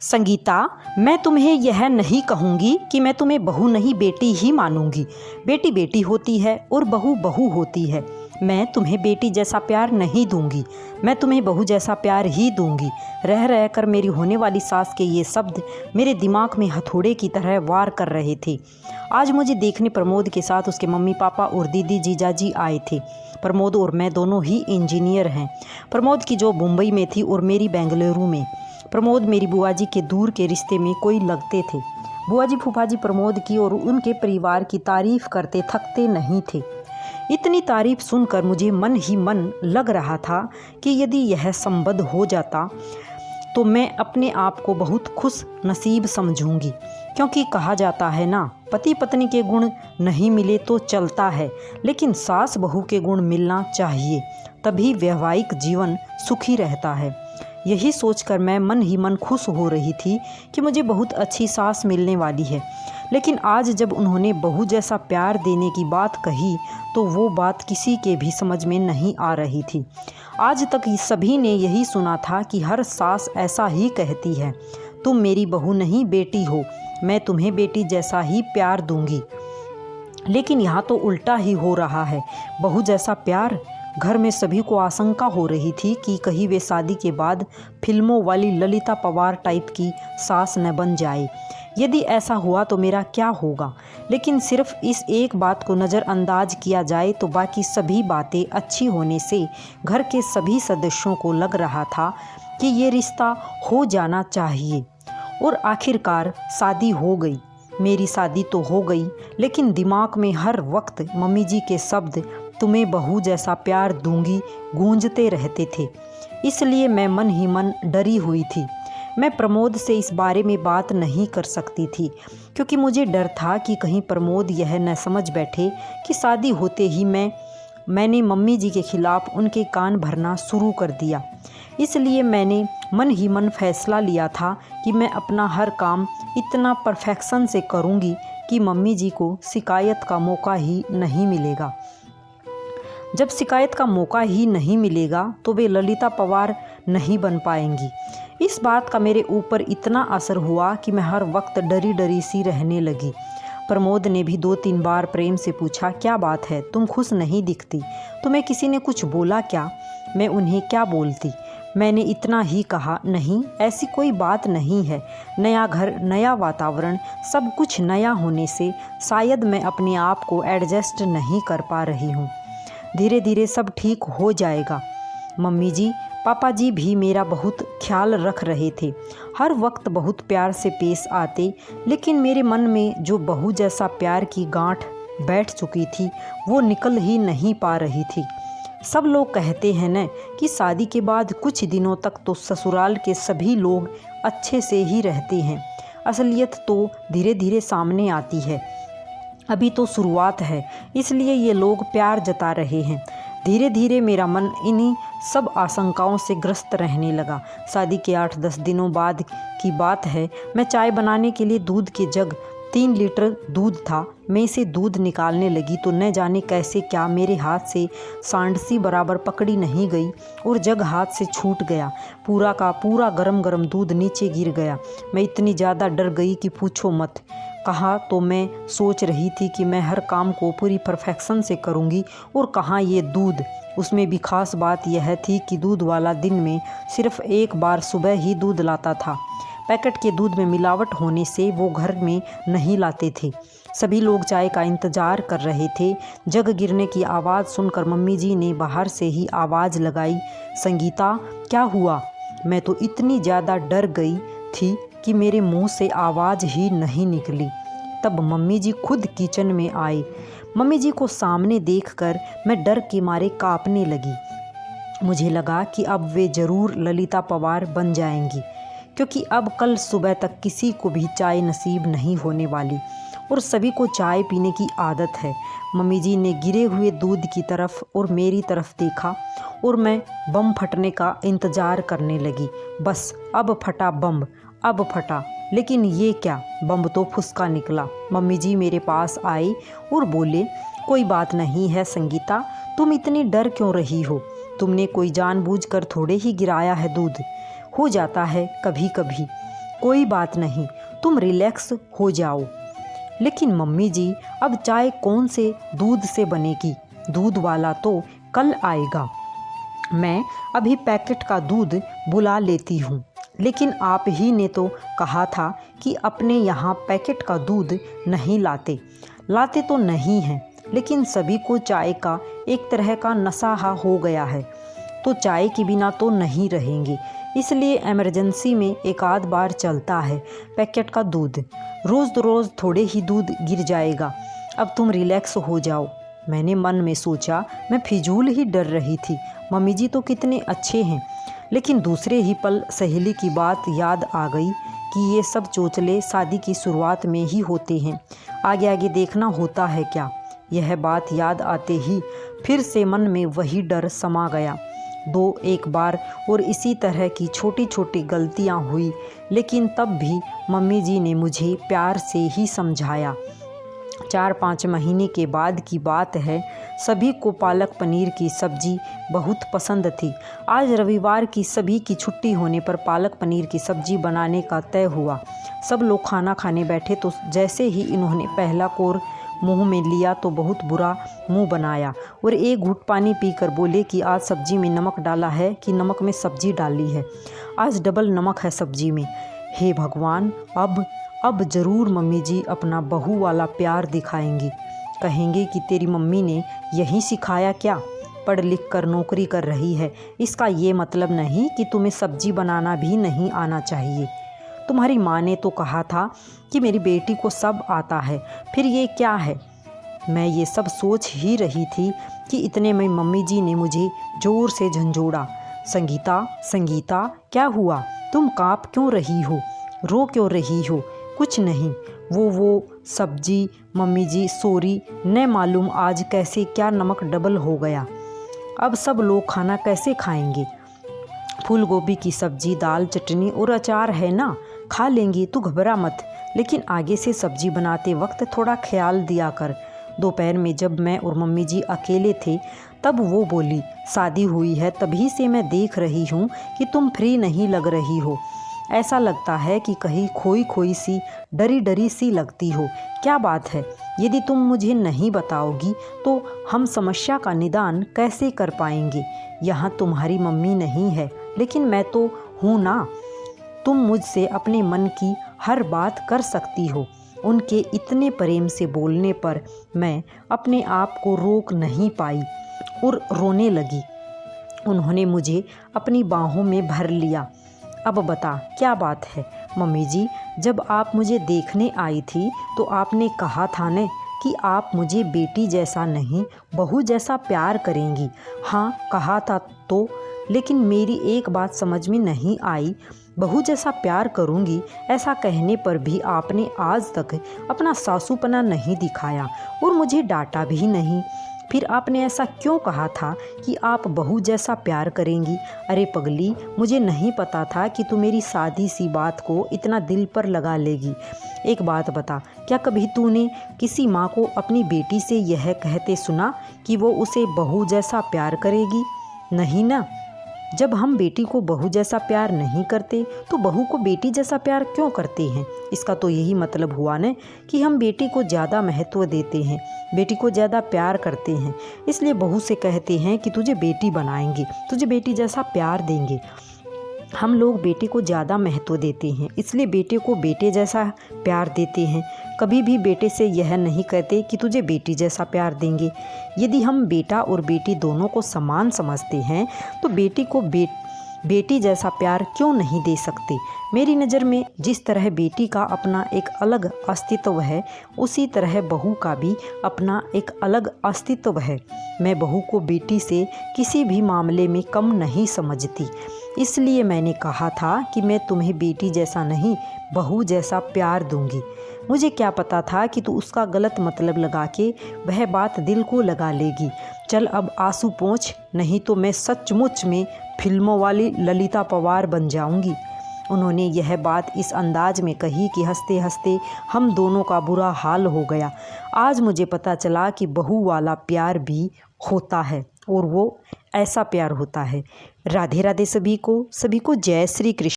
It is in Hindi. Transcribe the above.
संगीता, मैं तुम्हें यह नहीं कहूँगी कि मैं तुम्हें बहू नहीं बेटी ही मानूंगी। बेटी बेटी होती है और बहू बहू होती है। मैं तुम्हें बेटी जैसा प्यार नहीं दूंगी, मैं तुम्हें बहू जैसा प्यार ही दूंगी। रह रह कर मेरी होने वाली सास के ये शब्द मेरे दिमाग में हथौड़े की तरह वार कर रहे थे। आज मुझे देखने प्रमोद के साथ उसके मम्मी पापा और दीदी जीजाजी आए थे। प्रमोद और मैं दोनों ही इंजीनियर हैं। प्रमोद की जॉब मुंबई में थी और मेरी बेंगलुरु में। प्रमोद मेरी बुआ जी के दूर के रिश्ते में कोई लगते थे। बुआ जी फूफा जी प्रमोद की और उनके परिवार की तारीफ करते थकते नहीं थे। इतनी तारीफ सुनकर मुझे मन ही मन लग रहा था कि यदि यह संबद्ध हो जाता तो मैं अपने आप को बहुत खुश नसीब समझूंगी, क्योंकि कहा जाता है ना, पति पत्नी के गुण नहीं मिले तो चलता है, लेकिन सास बहू के गुण मिलना चाहिए, तभी वैवाहिक जीवन सुखी रहता है। यही सोचकर मैं मन ही मन खुश हो रही थी कि मुझे बहुत अच्छी सास मिलने वाली है। लेकिन आज जब उन्होंने बहू जैसा प्यार देने की बात कही तो वो बात किसी के भी समझ में नहीं आ रही थी। आज तक सभी ने यही सुना था कि हर सास ऐसा ही कहती है, तुम मेरी बहू नहीं बेटी हो, मैं तुम्हें बेटी जैसा ही प्यार दूंगी। लेकिन यहाँ तो उल्टा ही हो रहा है। बहू जैसा प्यार। घर में सभी को आशंका हो रही थी कि कहीं वे शादी के बाद फिल्मों वाली ललिता पवार टाइप की सास न बन जाए। यदि ऐसा हुआ तो मेरा क्या होगा। लेकिन सिर्फ इस एक बात को नज़रअंदाज किया जाए तो बाकी सभी बातें अच्छी होने से घर के सभी सदस्यों को लग रहा था कि ये रिश्ता हो जाना चाहिए। और आखिरकार शादी हो गई। मेरी शादी तो हो गई, लेकिन दिमाग में हर वक्त मम्मी जी के शब्द तुम्हें बहू जैसा प्यार दूंगी गूंजते रहते थे। इसलिए मैं मन ही मन डरी हुई थी। मैं प्रमोद से इस बारे में बात नहीं कर सकती थी, क्योंकि मुझे डर था कि कहीं प्रमोद यह न समझ बैठे कि शादी होते ही मैंने मम्मी जी के खिलाफ उनके कान भरना शुरू कर दिया। इसलिए मैंने मन ही मन फैसला लिया था कि मैं अपना हर काम इतना परफेक्शन से करूँगी कि मम्मी जी को शिकायत का मौका ही नहीं मिलेगा। जब शिकायत का मौका ही नहीं मिलेगा तो वे ललिता पवार नहीं बन पाएंगी। इस बात का मेरे ऊपर इतना असर हुआ कि मैं हर वक्त डरी डरी सी रहने लगी। प्रमोद ने भी 2-3 बार प्रेम से पूछा, क्या बात है, तुम खुश नहीं दिखती, तुम्हें किसी ने कुछ बोला क्या? मैं उन्हें क्या बोलती। मैंने इतना ही कहा, नहीं, ऐसी कोई बात नहीं है। नया घर, नया वातावरण, सब कुछ नया होने से शायद मैं अपने आप को एडजस्ट नहीं कर पा रही हूँ। धीरे धीरे सब ठीक हो जाएगा। मम्मी जी पापा जी भी मेरा बहुत ख्याल रख रहे थे, हर वक्त बहुत प्यार से पेश आते, लेकिन मेरे मन में जो बहू जैसा प्यार की गांठ बैठ चुकी थी वो निकल ही नहीं पा रही थी। सब लोग कहते हैं न कि शादी के बाद कुछ दिनों तक तो ससुराल के सभी लोग अच्छे से ही रहते हैं। असलियत तो धीरे धीरे सामने आती है। अभी तो शुरुआत है, इसलिए ये लोग प्यार जता रहे हैं। धीरे धीरे मेरा मन इन्हीं सब आशंकाओं से ग्रस्त रहने लगा। शादी के 8-10 दिनों बाद की बात है। मैं चाय बनाने के लिए दूध के जग, 3 लीटर दूध था, मैं इसे दूध निकालने लगी तो न जाने कैसे क्या मेरे हाथ से सांडसी बराबर पकड़ी नहीं गई और जग हाथ से छूट गया। पूरा का पूरा गरम गरम दूध नीचे गिर गया। मैं इतनी ज़्यादा डर गई कि पूछो मत। कहाँ तो मैं सोच रही थी कि मैं हर काम को पूरी परफेक्शन से करूँगी, और कहाँ ये दूध। उसमें भी खास बात यह थी कि दूध वाला दिन में सिर्फ एक बार सुबह ही दूध लाता था। पैकेट के दूध में मिलावट होने से वो घर में नहीं लाते थे। सभी लोग चाय का इंतज़ार कर रहे थे। जग गिरने की आवाज़ सुनकर मम्मी जी ने बाहर से ही आवाज़ लगाई, संगीता क्या हुआ? मैं तो इतनी ज़्यादा डर गई थी कि मेरे मुंह से आवाज़ ही नहीं निकली। तब मम्मी जी खुद किचन में आए। मम्मी जी को सामने देखकर मैं डर के मारे कांपने लगी। मुझे लगा कि अब वे ज़रूर ललिता पवार बन जाएंगी, क्योंकि अब कल सुबह तक किसी को भी चाय नसीब नहीं होने वाली, और सभी को चाय पीने की आदत है। मम्मी जी ने गिरे हुए दूध की तरफ और मेरी तरफ देखा और मैं बम फटने का इंतज़ार करने लगी। बस अब फटा बम, अब फटा। लेकिन ये क्या, बम तो फुसका निकला। मम्मी जी मेरे पास आए और बोले, कोई बात नहीं है संगीता, तुम इतनी डर क्यों रही हो? तुमने कोई जानबूझकर थोड़े ही गिराया है दूध, हो जाता है कभी कभी। कोई बात नहीं, तुम रिलैक्स हो जाओ। लेकिन मम्मी जी, अब चाय कौन से दूध से बनेगी? दूध वाला तो कल आएगा। मैं अभी पैकेट का दूध बुला लेती हूँ। लेकिन आप ही ने तो कहा था कि अपने यहाँ पैकेट का दूध नहीं लाते। लाते तो नहीं हैं, लेकिन सभी को चाय का एक तरह का नशा हो गया है, तो चाय के बिना तो नहीं रहेंगे। इसलिए इमरजेंसी में एक आध बार चलता है पैकेट का दूध। रोज़ रोज़ थोड़े ही दूध गिर जाएगा। अब तुम रिलैक्स हो जाओ। मैंने मन में सोचा, मैं फिजूल ही डर रही थी। मम्मी जी तो कितने अच्छे हैं। लेकिन दूसरे ही पल सहेली की बात याद आ गई कि ये सब चोचले शादी की शुरुआत में ही होते हैं, आगे आगे देखना होता है क्या। यह बात याद आते ही फिर से मन में वही डर समा गया। एक बार और इसी तरह की छोटी छोटी गलतियां हुई, लेकिन तब भी मम्मी जी ने मुझे प्यार से ही समझाया। 4-5 महीने के बाद की बात है। सभी को पालक पनीर की सब्ज़ी बहुत पसंद थी। आज रविवार की सभी की छुट्टी होने पर पालक पनीर की सब्ज़ी बनाने का तय हुआ। सब लोग खाना खाने बैठे तो जैसे ही इन्होंने पहला कोर मुंह में लिया तो बहुत बुरा मुंह बनाया और एक घूंट पानी पीकर बोले कि आज सब्ज़ी में नमक डाला है कि नमक में सब्ज़ी डाली है। आज डबल नमक है सब्ज़ी में। हे भगवान, अब ज़रूर मम्मी जी अपना बहू वाला प्यार दिखाएंगी। कहेंगे कि तेरी मम्मी ने यही सिखाया क्या? पढ़ लिख कर नौकरी कर रही है, इसका ये मतलब नहीं कि तुम्हें सब्जी बनाना भी नहीं आना चाहिए। तुम्हारी माँ ने तो कहा था कि मेरी बेटी को सब आता है, फिर ये क्या है? मैं ये सब सोच ही रही थी कि इतने में मम्मी जी ने मुझे ज़ोर से झंझोड़ा। संगीता, संगीता, क्या हुआ? तुम काँप क्यों रही हो? रो क्यों रही हो? कुछ नहीं, वो सब्जी। मम्मी जी सॉरी, न मालूम आज कैसे क्या नमक डबल हो गया। अब सब लोग खाना कैसे खाएंगे? फूल गोभी की सब्जी, दाल, चटनी और अचार है ना, खा लेंगी, तू घबरा मत। लेकिन आगे से सब्जी बनाते वक्त थोड़ा ख्याल दिया कर। दोपहर में जब मैं और मम्मी जी अकेले थे तब वो बोली, शादी हुई है तभी से मैं देख रही हूँ कि तुम फ्री नहीं लग रही हो। ऐसा लगता है कि कहीं खोई खोई सी, डरी डरी सी लगती हो। क्या बात है? यदि तुम मुझे नहीं बताओगी तो हम समस्या का निदान कैसे कर पाएंगे? यहाँ तुम्हारी मम्मी नहीं है, लेकिन मैं तो हूँ ना। तुम मुझसे अपने मन की हर बात कर सकती हो। उनके इतने प्रेम से बोलने पर मैं अपने आप को रोक नहीं पाई और रोने लगी। उन्होंने मुझे अपनी बाहों में भर लिया। अब बता, क्या बात है? मम्मी जी, जब आप मुझे देखने आई थी तो आपने कहा था न कि आप मुझे बेटी जैसा नहीं बहू जैसा प्यार करेंगी। हाँ, कहा था तो, लेकिन मेरी एक बात समझ में नहीं आई। बहू जैसा प्यार करूँगी ऐसा कहने पर भी आपने आज तक अपना सासूपना नहीं दिखाया और मुझे डांटा भी नहीं। फिर आपने ऐसा क्यों कहा था कि आप बहू जैसा प्यार करेंगी? अरे पगली, मुझे नहीं पता था कि तू मेरी सादी सी बात को इतना दिल पर लगा लेगी। एक बात बता, क्या कभी तूने किसी माँ को अपनी बेटी से यह कहते सुना कि वो उसे बहू जैसा प्यार करेगी? नहीं ना। जब हम बेटी को बहू जैसा प्यार नहीं करते तो बहू को बेटी जैसा प्यार क्यों करते हैं? इसका तो यही मतलब हुआ न कि हम बेटी को ज़्यादा महत्व देते हैं, बेटी को ज़्यादा प्यार करते हैं। इसलिए बहू से कहते हैं कि तुझे बेटी बनाएंगे, तुझे बेटी जैसा प्यार देंगे। हम लोग बेटे को ज़्यादा महत्व देते हैं, इसलिए बेटे को बेटे जैसा प्यार देते हैं। कभी भी बेटे से यह नहीं कहते कि तुझे बेटी जैसा प्यार देंगे। यदि हम बेटा और बेटी दोनों को समान समझते हैं तो बेटी को बेटी जैसा प्यार क्यों नहीं दे सकते? मेरी नज़र में जिस तरह बेटी का अपना एक अलग अस्तित्व है, उसी तरह बहू का भी अपना एक अलग अस्तित्व है। मैं बहू को बेटी से किसी भी मामले में कम नहीं समझती। इसलिए मैंने कहा था कि मैं तुम्हें बेटी जैसा नहीं बहू जैसा प्यार दूंगी। मुझे क्या पता था कि तू उसका गलत मतलब लगा के वह बात दिल को लगा लेगी। चल अब आंसू पोंछ, नहीं तो मैं सचमुच में फिल्मों वाली ललिता पवार बन जाऊंगी। उन्होंने यह बात इस अंदाज में कही कि हंसते हंसते हम दोनों का बुरा हाल हो गया। आज मुझे पता चला कि बहू वाला प्यार भी होता है और वो ऐसा प्यार होता है। राधे राधे सभी को जय श्री कृष्ण।